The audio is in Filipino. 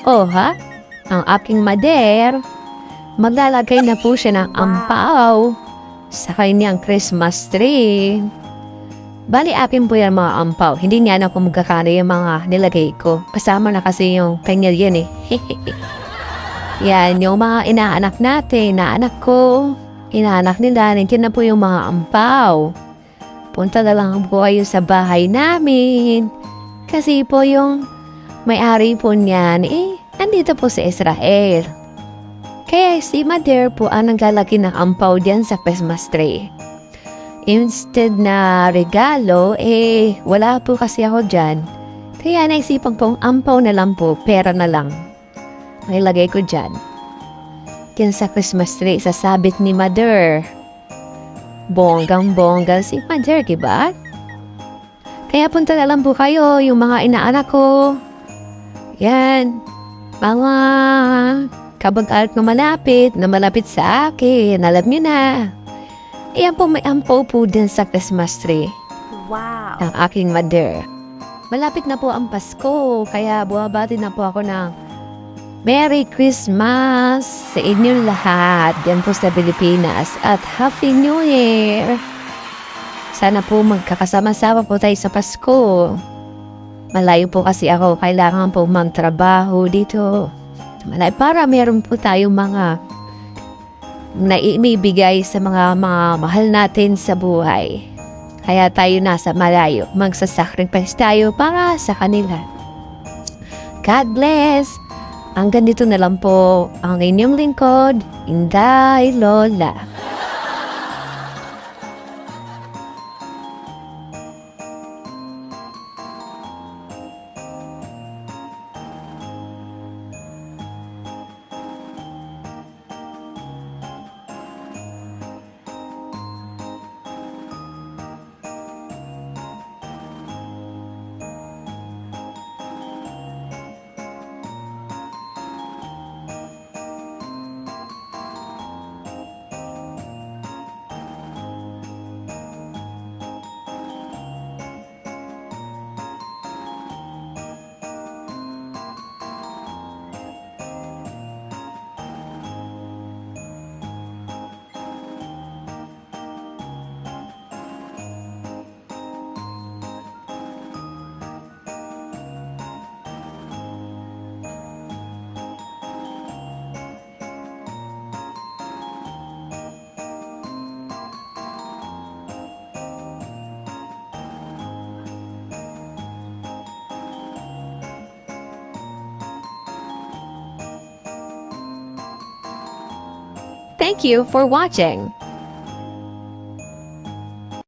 Oh ha? Ang aking mader, maglalagay na po siya ng ampaw sa kanyang Christmas tree. Bali, akin po yan mga ampaw. Hindi niya na po magkakano yung mga nilagay ko. Kasama na kasi yung kanya yan eh. Yan, yung mga inaanak natin, inaanak ko, inaanak nila, nandiyan na po yung mga ampaw. Punta na lang po kayo sa bahay namin. Kasi po yung may-ari po niyan, nandito po sa Israel. Kaya si Mother po ang naglalagay ng ampaw diyan sa Christmas tree. Instead na regalo, wala po kasi ako dyan. Kaya naisipan pong ampaw na lang po, pera na lang. Nailagay ko dyan. Yan sa Christmas tree, sasabit ni Mother. Bonggang-bongga si Mother, diba? Kaya punta na lang po kayo, yung mga inaanak ko. Yan. Mga kabag-alat na malapit sa akin. Alam nyo na. Ayan po, may ampaw po din sa Christmas tree. Wow! Ang aking Mother. Malapit na po ang Pasko, kaya buwabati na po ako ng Merry Christmas sa inyong lahat dyan po sa Pilipinas at Happy New Year! Sana po magkakasama-sama po tayo sa Pasko. Malayo po kasi ako, kailangan po magtrabaho dito. Malayo para meron po tayong mga naibigay sa mga mahal natin sa buhay. Kaya tayo nasa malayo, magsasacrifice tayo para sa kanila. God bless! Hanggang dito na lang po ang inyong lingkod, Inday Lola. Thank you for watching.